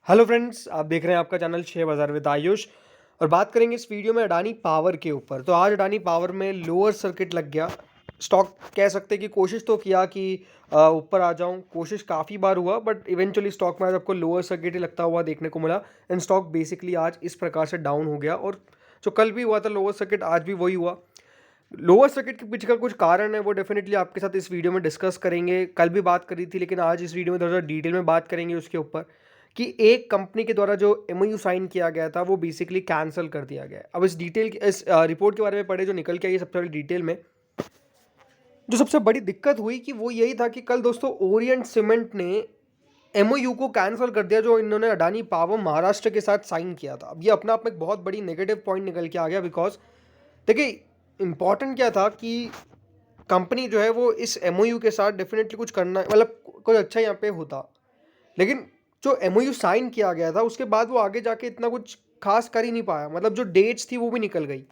Hello friends, आप देख रहे हैं आपका चैनल शेयर बाजार विद आयुष। और बात करेंगे इस वीडियो में अडानी पावर के ऊपर। तो आज अडानी पावर में लोअर सर्किट लग गया। स्टॉक कह सकते हैं कि कोशिश तो किया कि ऊपर आ जाऊं, कोशिश काफ़ी बार हुआ, बट इवेंचुअली स्टॉक में आज आपको लोअर सर्किट ही लगता हुआ देखने को मिला। एंड स्टॉक बेसिकली आज इस प्रकार से डाउन हो गया। और जो कल भी हुआ था लोअर सर्किट, आज भी वही हुआ। लोअर सर्किट के पीछे का कुछ कारण है, वो डेफिनेटली आपके साथ इस वीडियो में डिस्कस करेंगे। कल भी बात करी थी, लेकिन आज इस वीडियो में थोड़ा डिटेल में बात करेंगे उसके ऊपर कि एक कंपनी के द्वारा जो एमओयू साइन किया गया था वो बेसिकली कैंसिल कर दिया गया है। अब इस रिपोर्ट के बारे में पढ़े जो निकल के आई सबसे बड़ी डिटेल में। जो सबसे बड़ी दिक्कत हुई कि वो यही था कि कल दोस्तों ओरिएंट सीमेंट ने एमओयू को कैंसिल कर दिया जो इन्होंने अडानी पावर महाराष्ट्र के साथ साइन किया था। अब ये अपने आप में एक बहुत बड़ी नेगेटिव पॉइंट निकल के आ गया, बिकॉज देखिए इंपॉर्टेंट क्या था कि कंपनी जो है वो इस एमओयू के साथ डेफिनेटली कुछ करना, मतलब कुछ अच्छा यहाँ पे होता। लेकिन जो एमओयू साइन किया गया था उसके बाद वो आगे जाके इतना कुछ खास कर ही नहीं पाया। मतलब जो डेट्स थी वो भी निकल गई।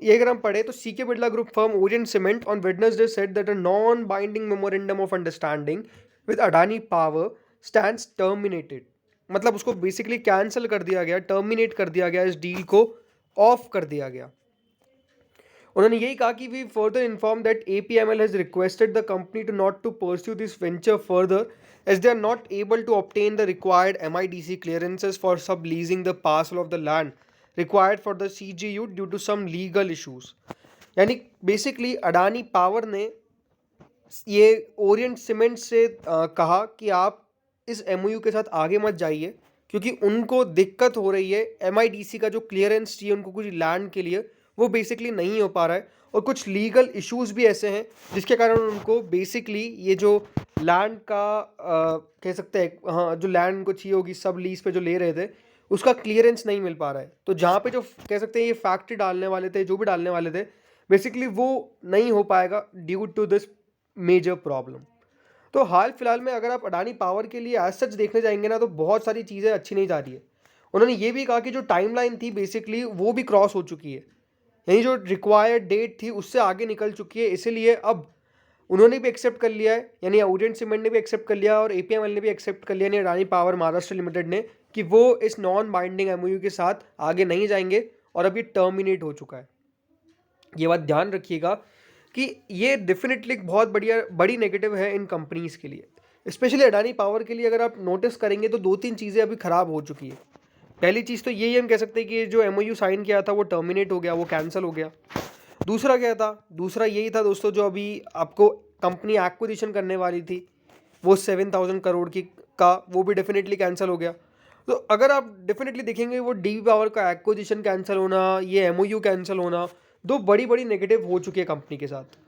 ये अगर हम पढ़े तो CK Birla group firm Orient Cement on Wednesday said that a non binding memorandum of understanding with Adani power stands terminated. मतलब उसको बेसिकली कैंसिल कर दिया गया, टर्मिनेट कर दिया गया, इस डील को ऑफ कर दिया गया। उन्होंने यही कहा कि we further inform that APML has requested the company to not to pursue this venture further as they are not able to obtain the required MIDC clearances for subleasing the parcel of the land required for the CGU due to some legal issues। यानी basically Adani power ने ये Orient cement से कहा कि आप इस MOU के साथ आगे मत जाइए, क्योंकि उनको दिक्कत हो रही है। एमआईडीसी का जो क्लियरेंस चाहिए उनको कुछ लैंड के लिए, वो बेसिकली नहीं हो पा रहा है। और कुछ लीगल इश्यूज भी ऐसे हैं जिसके कारण उनको बेसिकली ये जो लैंड का कह सकते हैं, हाँ, जो लैंड उनको चाहिए होगी सब लीज पे जो ले रहे थे उसका क्लियरेंस नहीं मिल पा रहा है। तो जहाँ पे जो कह सकते हैं ये फैक्ट्री डालने वाले थे, जो भी डालने वाले थे, बेसिकली वो नहीं हो पाएगा due to this major problem. तो हाल फिलहाल में अगर आप अडानी पावर के लिए एज सच देखने जाएंगे ना, तो बहुत सारी चीज़ें अच्छी नहीं जा रही है। उन्होंने ये भी कहा कि जो टाइमलाइन थी बेसिकली वो भी क्रॉस हो चुकी है, यानी जो रिक्वायर्ड डेट थी उससे आगे निकल चुकी है। इसीलिए अब उन्होंने भी एक्सेप्ट कर लिया है, यानी ओरिएंट सीमेंट ने भी एक्सेप्ट कर लिया और एपीएमएल ने भी एक्सेप्ट कर लिया, यानी अडानी पावर महाराष्ट्र लिमिटेड ने, कि वो इस नॉन बाइंडिंग एमओयू के साथ आगे नहीं जाएंगे और अब ये टर्मिनेट हो चुका है। ये बात ध्यान रखिएगा कि ये डेफिनेटली एक बहुत बड़ी नेगेटिव है इन कंपनीज के लिए, स्पेशली अडानी पावर के लिए। अगर आप नोटिस करेंगे तो दो तीन चीज़ें अभी ख़राब हो चुकी है। पहली चीज़ तो यही हम कह सकते हैं कि जो एमओयू साइन किया था वो टर्मिनेट हो गया, वो कैंसिल हो गया। दूसरा क्या था? दूसरा यही था दोस्तों, जो अभी आपको कंपनी एक्विजिशन करने वाली थी वो 7,000 करोड़ की का, वो भी डेफिनेटली कैंसिल हो गया। तो अगर आप डेफिनेटली देखेंगे वो डीबी पावर का एक्विजिशन कैंसिल होना, ये एमओयू कैंसिल होना, दो बड़ी बड़ी नेगेटिव हो चुकी है कंपनी के साथ।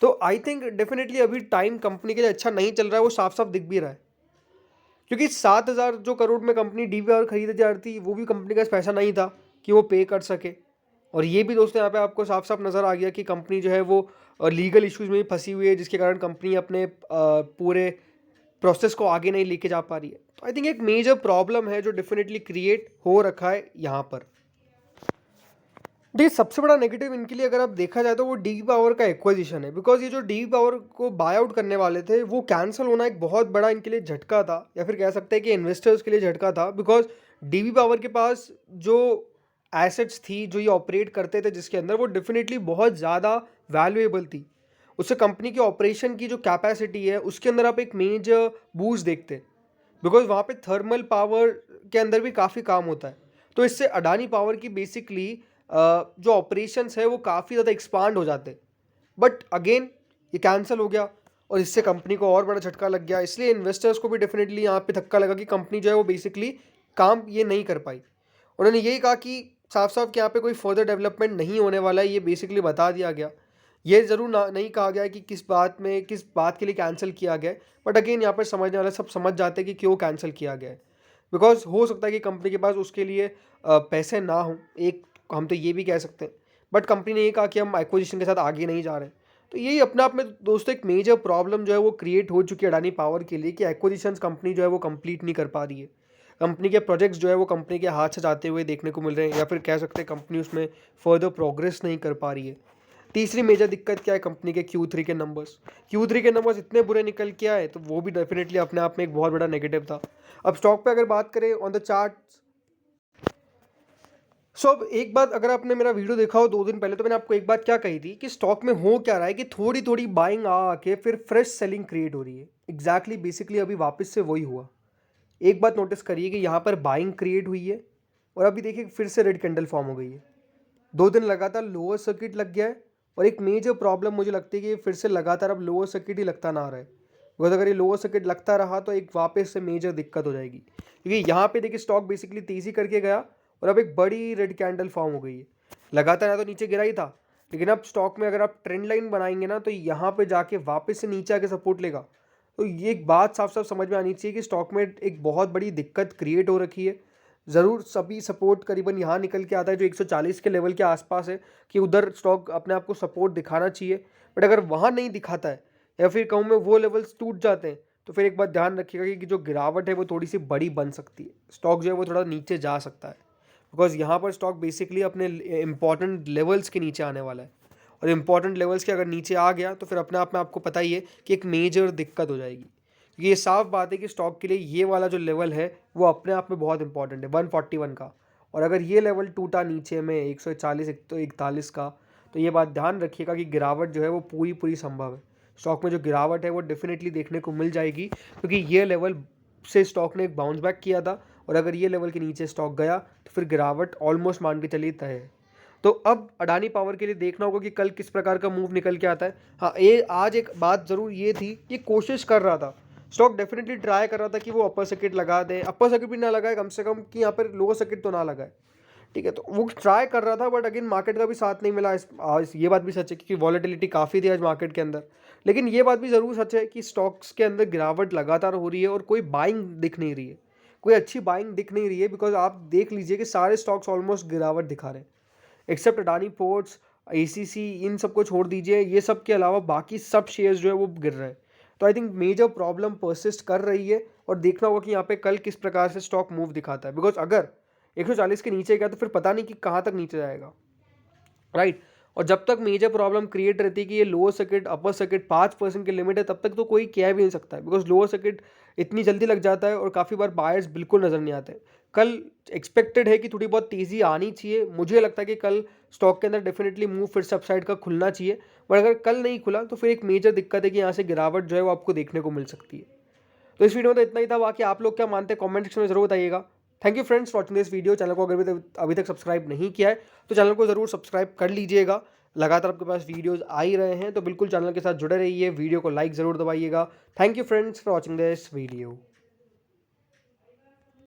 तो आई थिंक डेफिनेटली अभी टाइम कंपनी के लिए अच्छा नहीं चल रहा है, वो साफ साफ दिख भी रहा है। क्योंकि 7,000 जो करोड़ में कंपनी डीबी पावर खरीदी जा रही थी, वो भी कंपनी का पैसा नहीं था कि वो पे कर सके। और ये भी दोस्तों यहाँ पे आपको साफ साफ नज़र आ गया कि कंपनी जो है वो लीगल इश्यूज में भी फंसी हुई है, जिसके कारण कंपनी अपने पूरे प्रोसेस को आगे नहीं लेके जा पा रही है। तो आई थिंक एक मेजर प्रॉब्लम है जो डेफिनेटली क्रिएट हो रखा है यहाँ पर। देखिए सबसे बड़ा नेगेटिव इनके लिए अगर आप देखा जाए तो वो डीबी पावर का एक्विजिशन है। बिकॉज ये जो डीबी पावर को बाय आउट करने वाले थे वो कैंसिल होना एक बहुत बड़ा इनके लिए झटका था, या फिर कह सकते हैं कि इन्वेस्टर्स के लिए झटका था। बिकॉज डीबी पावर के पास जो एसेट्स थी जो ये ऑपरेट करते थे, जिसके अंदर वो डेफिनेटली बहुत ज़्यादा वैल्यूएबल थी। उससे कंपनी की ऑपरेशन की जो कैपेसिटी है उसके अंदर आप एक मेजर बूस्ट देखते हैं। बिकॉज वहाँ पे थर्मल पावर के अंदर भी काफ़ी काम होता है। तो इससे अडानी पावर की बेसिकली जो ऑपरेशंस है वो काफ़ी ज़्यादा एक्सपांड हो जाते हैं। बट अगेन ये कैंसिल हो गया और इससे कंपनी को और बड़ा झटका लग गया। इसलिए इन्वेस्टर्स को भी डेफिनेटली यहाँ पे धक्का लगा कि कंपनी जो है वो बेसिकली काम ये नहीं कर पाई। उन्होंने यही कहा कि साफ साफ कि यहाँ पे कोई फर्दर डेवलपमेंट नहीं होने वाला है, ये बेसिकली बता दिया गया। ये ज़रूर नहीं कहा गया है कि किस बात के लिए कैंसिल किया गया है। बट अगेन यहाँ पर समझने वाले सब समझ जाते हैं कि क्यों कैंसिल किया गया है। बिकॉज हो सकता है कि कंपनी के पास उसके लिए पैसे ना हों, एक हम तो ये भी कह सकते हैं। बट कंपनी ने ये कहा कि हम एक्विजिशन के साथ आगे नहीं जा रहे। तो यही अपने आप में दोस्तों एक मेजर प्रॉब्लम जो है वो क्रिएट हो चुकी है अडानी पावर के लिए, कि एक्विजिशंस कंपनी जो है वो कंप्लीट नहीं कर पा रही है। कंपनी के प्रोजेक्ट्स जो है वो कंपनी के हाथ से जाते हुए देखने को मिल रहे हैं, या फिर कह सकते हैं कंपनी उसमें फर्दर प्रोग्रेस नहीं कर पा रही है। तीसरी मेजर दिक्कत क्या है कंपनी के Q3 के नंबर्स। Q3 के नंबर्स इतने बुरे निकल के आए तो वो भी डेफिनेटली अपने आप में एक बहुत बड़ा नेगेटिव था। अब स्टॉक पे अगर बात करें ऑन द चार्ट, अब एक बात, अगर आपने मेरा वीडियो देखा हो 2 दिन पहले, तो मैंने आपको एक बात क्या कही थी कि स्टॉक में हो क्या रहा है कि थोड़ी थोड़ी बाइंग आ आके फिर फ्रेश सेलिंग क्रिएट हो रही है। एग्जैक्टली बेसिकली अभी वापस से वही हुआ। एक बात नोटिस करिए कि यहाँ पर बाइंग क्रिएट हुई है और अभी देखिए फिर से रेड कैंडल फॉर्म हो गई है। 2 दिन लगातार लोअर सर्किट लग गया है और एक मेजर प्रॉब्लम मुझे लगती है कि फिर से लगातार अब लोअर सर्किट ही लगता ना आ रहा है। बिकॉज अगर ये लोअर सर्किट लगता रहा तो एक वापस से मेजर दिक्कत हो जाएगी, क्योंकि यहाँ पे देखिए स्टॉक बेसिकली तेज़ी करके गया और अब एक बड़ी रेड कैंडल फॉर्म हो गई है। लगातार या तो नीचे गिरा ही था, लेकिन अब स्टॉक में अगर आप ट्रेंड लाइन बनाएंगे ना तो यहाँ पे जाके वापस से नीचे आके सपोर्ट लेगा। तो ये एक बात साफ साफ समझ में आनी चाहिए कि स्टॉक में एक बहुत बड़ी दिक्कत क्रिएट हो रखी है। ज़रूर सभी सपोर्ट करीबन यहाँ निकल के आता है जो 140 के लेवल के आसपास है, कि उधर स्टॉक अपने आप को सपोर्ट दिखाना चाहिए। बट अगर वहाँ नहीं दिखाता है या फिर कहूँ मैं वो लेवल्स टूट जाते हैं तो फिर एक बात ध्यान रखिएगा कि जो गिरावट है वो थोड़ी सी बड़ी बन सकती है। स्टॉक जो है वो थोड़ा नीचे जा सकता है, बिकॉज यहाँ पर स्टॉक बेसिकली अपने इंपॉर्टेंट लेवल्स के नीचे आने वाला है। और इंपॉर्टेंट लेवल्स के अगर नीचे आ गया तो फिर अपने आप में आपको पता ही है कि एक मेजर दिक्कत हो जाएगी। क्योंकि ये साफ बात है कि स्टॉक के लिए ये वाला जो लेवल है वो अपने आप में बहुत इंपॉर्टेंट है, 141 का। और अगर ये लेवल टूटा नीचे में 140 तो 41 का, तो ये बात ध्यान रखिएगा कि गिरावट जो है वो पूरी पूरी संभव है। स्टॉक में जो गिरावट है वो डेफिनेटली देखने को मिल जाएगी, क्योंकि ये लेवल से स्टॉक ने एक बाउंस बैक किया था और अगर ये लेवल के नीचे स्टॉक गया तो फिर गिरावट ऑलमोस्ट मान के चलिए तय है। तो अब अडानी पावर के लिए देखना होगा कि कल किस प्रकार का मूव निकल के आता है। हाँ, ये आज एक बात ज़रूर ये थी कि कोशिश कर रहा था स्टॉक, डेफिनेटली ट्राई कर रहा था कि वो अपर सर्किट लगा दे, अपर सर्किट भी ना लगाए कम से कम, कि यहाँ पर लोअर सर्किट तो ना लगाए। ठीक है, तो वो ट्राई कर रहा था बट अगेन मार्केट का भी साथ नहीं मिला। ये बात भी सच है क्योंकि वॉलेटिलिटी काफ़ी थी आज मार्केट के अंदर। लेकिन ये बात भी ज़रूर सच है कि स्टॉक्स के अंदर गिरावट लगातार हो रही है और कोई बाइंग दिख नहीं रही है, कोई अच्छी बाइंग दिख नहीं रही है। बिकॉज आप देख लीजिए कि सारे स्टॉक्स ऑलमोस्ट गिरावट दिखा रहे हैं एक्सेप्ट अडानी पोर्ट्स, ACC, इन सबको छोड़ दीजिए। ये सब के अलावा बाकी सब शेयर्स जो है वो गिर रहे हैं। तो I think major problem persist कर रही है और देखना होगा कि यहाँ पे कल किस प्रकार से स्टॉक मूव दिखाता है। बिकॉज अगर 140 के नीचे गया तो फिर पता नहीं कि कहाँ तक नीचे जाएगा, राइट। और जब तक मेजर प्रॉब्लम क्रिएट रहती है कि ये लोअर सर्किट अपर सर्किट 5% की लिमिट है, तब तक तो कोई कह भी नहीं सकता है। बिकॉज लोअर सर्किट इतनी जल्दी लग जाता है और काफ़ी बार बायर्स बिल्कुल नज़र नहीं आते। कल एक्सपेक्टेड है कि थोड़ी बहुत तेज़ी आनी चाहिए। मुझे लगता है कि कल स्टॉक के अंदर डेफिनेटली मूव फिर से अपसाइड का खुलना चाहिए। बट अगर कल नहीं खुला तो फिर एक मेजर दिक्कत है कि यहाँ से गिरावट जो है वो आपको देखने को मिल सकती है। तो इस वीडियो में तो इतना ही था। बाकी आप लोग क्या मानते हैं कमेंट सेक्शन में जरूर बताइएगा। Thank you friends watching this video. Channel को अगर अभी तक सब्सक्राइब नहीं किया है तो चैनल को ज़रूर सब्सक्राइब कर लीजिएगा। लगातार आपके पास वीडियोस आ ही रहे हैं तो बिल्कुल चैनल के साथ जुड़े रहिए। वीडियो को लाइक ज़रूर दबाइएगा। Thank you friends for watching this video.